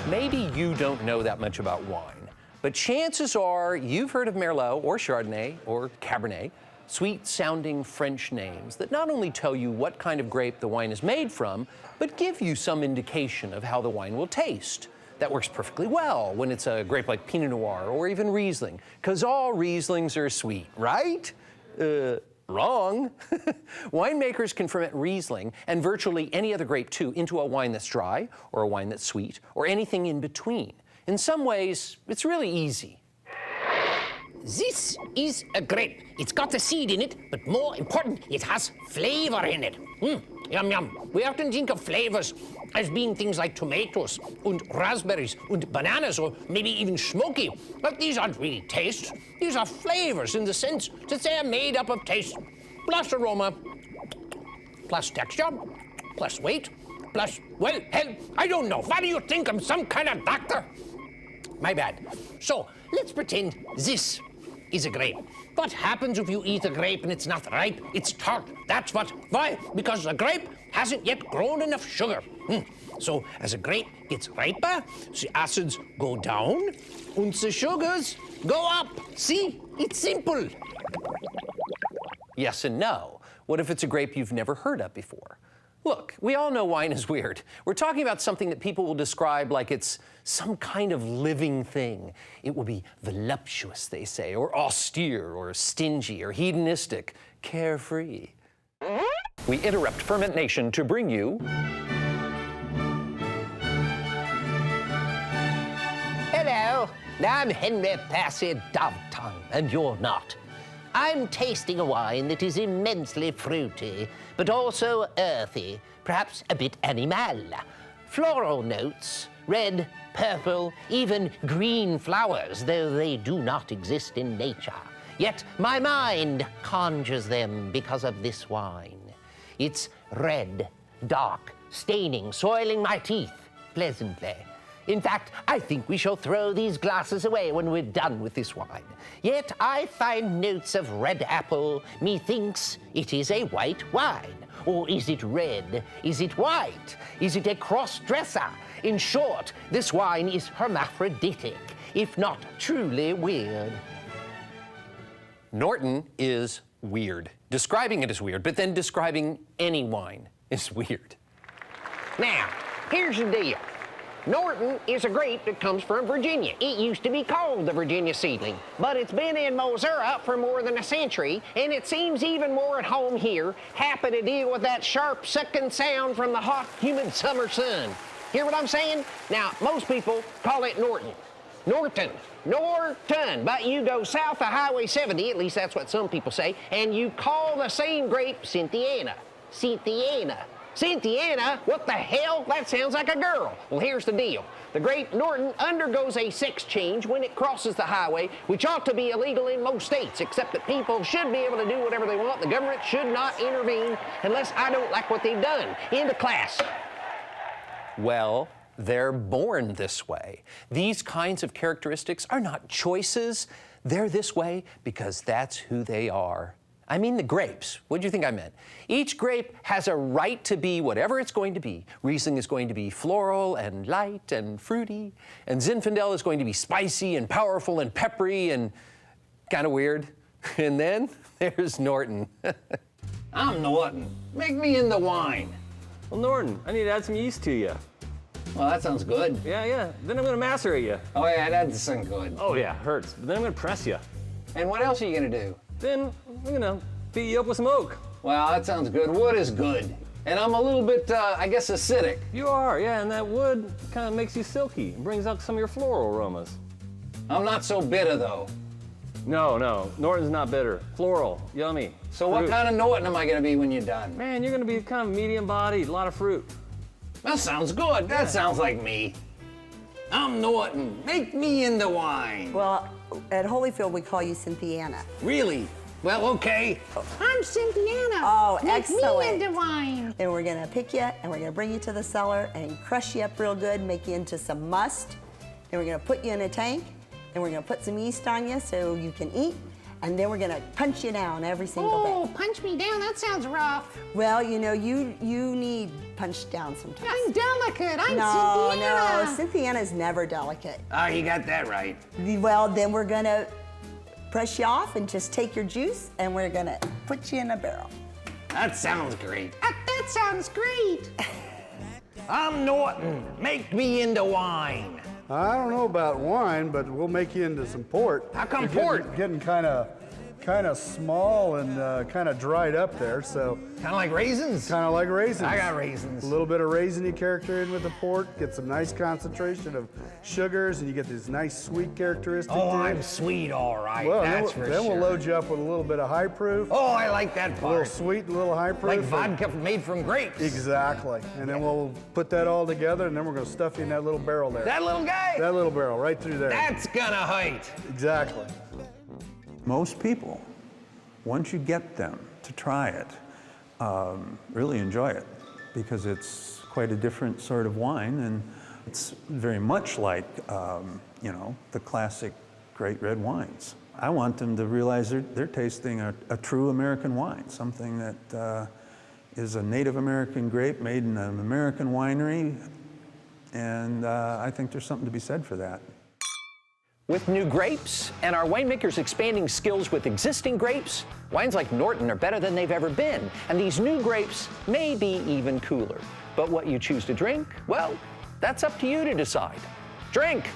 Maybe you don't know that much about wine, but chances are you've heard of Merlot or Chardonnay or Cabernet, sweet-sounding French names that not only tell you what kind of grape the wine is made from, but give you some indication of how the wine will taste. That works perfectly well when it's a grape like Pinot Noir or even Riesling, because all Rieslings are sweet, right? Wrong. Winemakers can ferment Riesling, and virtually any other grape too, into a wine that's dry, or a wine that's sweet, or anything in between. In some ways, it's really easy. This is a grape. It's got a seed in it, but more important, it has flavor in it. Yum, yum. We often think of flavors as being things like tomatoes, and raspberries, and bananas, or maybe even smoky. But these aren't really tastes. These are flavors in the sense that they are made up of taste, plus aroma, plus texture, plus weight, plus, well, hell, I don't know. What do you think? I'm some kind of doctor? My bad. So, let's pretend this is a grape. What happens if you eat a grape and it's not ripe? It's tart. That's what. Why? Because the grape hasn't yet grown enough sugar. So as a grape gets riper, the acids go down and the sugars go up. See? It's simple. Yes and no. What if it's a grape you've never heard of before? Look, we all know wine is weird. We're talking about something that people will describe like it's some kind of living thing. It will be voluptuous, they say, or austere, or stingy, or hedonistic, carefree. We interrupt Ferment Nation to bring you... Hello, I'm Henry Passy Dovetongue, and you're not. I'm tasting a wine that is immensely fruity, but also earthy, perhaps a bit animal. Floral notes, red, purple, even green flowers, though they do not exist in nature. Yet my mind conjures them because of this wine. It's red, dark, staining, soiling my teeth pleasantly. In fact, I think we shall throw these glasses away when we're done with this wine. Yet I find notes of red apple. Methinks it is a white wine. Or is it red? Is it white? Is it a cross-dresser? In short, this wine is hermaphroditic, if not truly weird. Norton is weird. Describing it is weird, but then describing any wine is weird. Now, here's the deal. Norton is a grape that comes from Virginia. It used to be called the Virginia seedling, but it's been in Missouri for more than a century, and it seems even more at home here, happy to deal with that sharp, sucking sound from the hot, humid summer sun. Hear what I'm saying? Now, most people call it Norton. Norton. But you go south of Highway 70, at least that's what some people say, and you call the same grape Cynthiana. Cynthiana? What the hell? That sounds like a girl. Well, here's the deal. The grape Norton undergoes a sex change when it crosses the highway, which ought to be illegal in most states, except that people should be able to do whatever they want. The government should not intervene unless I don't like what they've done. End of class. Well, they're born this way. These kinds of characteristics are not choices. They're this way because that's who they are. I mean the grapes. What do you think I meant? Each grape has a right to be whatever it's going to be. Riesling is going to be floral and light and fruity, and Zinfandel is going to be spicy and powerful and peppery and kind of weird. And then there's Norton. I'm Norton. Make me into wine. Well, Norton, I need to add some yeast to you. Well, that sounds good. Yeah. Then I'm gonna macerate you. Oh, yeah, that does sound good. Oh, yeah, hurts. But then I'm gonna press you. And what else are you gonna do? Then I'm gonna beat you up with some oak. Well, that sounds good. Wood is good. And I'm a little bit, I guess, acidic. You are, yeah, and that wood kind of makes you silky and brings out some of your floral aromas. I'm not so bitter, though. No, Norton's not bitter. Floral, yummy. So what kind of Norton am I gonna be when you're done? Man, you're gonna be kind of medium-bodied, a lot of fruit. That sounds good. That sounds like me. I'm Norton. Make me into wine. Well, at Holyfield, we call you Cynthiana. Really? Well, okay. I'm Cynthiana. Oh, Make excellent. me into wine. And we're gonna pick you, and we're gonna bring you to the cellar and crush you up real good, make you into some must. And we're gonna put you in a tank, and we're gonna put some yeast on you so you can eat. And then we're gonna punch you down every single day. Oh, punch me down. That sounds rough. Well, you know, you need punched down sometimes. I'm delicate. I'm No, Cynthiana. Cynthiana's never delicate. Oh, you got that right. Well, then we're gonna press you off and just take your juice and we're gonna put you in a barrel. That sounds great. That sounds great. I'm Norton. Make me into wine. I don't know about wine, but we'll make you into some port. How come You're port? Getting kind of small and kind of dried up there, so Kind of like raisins? kind of like raisins. I got raisins. A little bit of raisiny character in with the port, get some nice concentration of sugars, and you get this nice sweet characteristic. Oh, to it. I'm sweet, all right. Well, That's then, for then sure. we'll load you up with a little bit of high proof, Oh, I like that a little part. sweet, a little high proof. Like and- vodka made from grapes. Exactly. And then we'll put that all together, and then we're going to stuff you in that little barrel there. That little guy? That little barrel right through there. That's gonna hurt. Exactly. Most people, once you get them to try it, really enjoy it because it's quite a different sort of wine, and it's very much like, you know, the classic great red wines. I want them to realize they're tasting a true American wine, something that is a Native American grape made in an American winery, and I think there's something to be said for that. With new grapes and our winemakers expanding skills with existing grapes, wines like Norton are better than they've ever been. And these new grapes may be even cooler. But what you choose to drink, well, that's up to you to decide. Drink!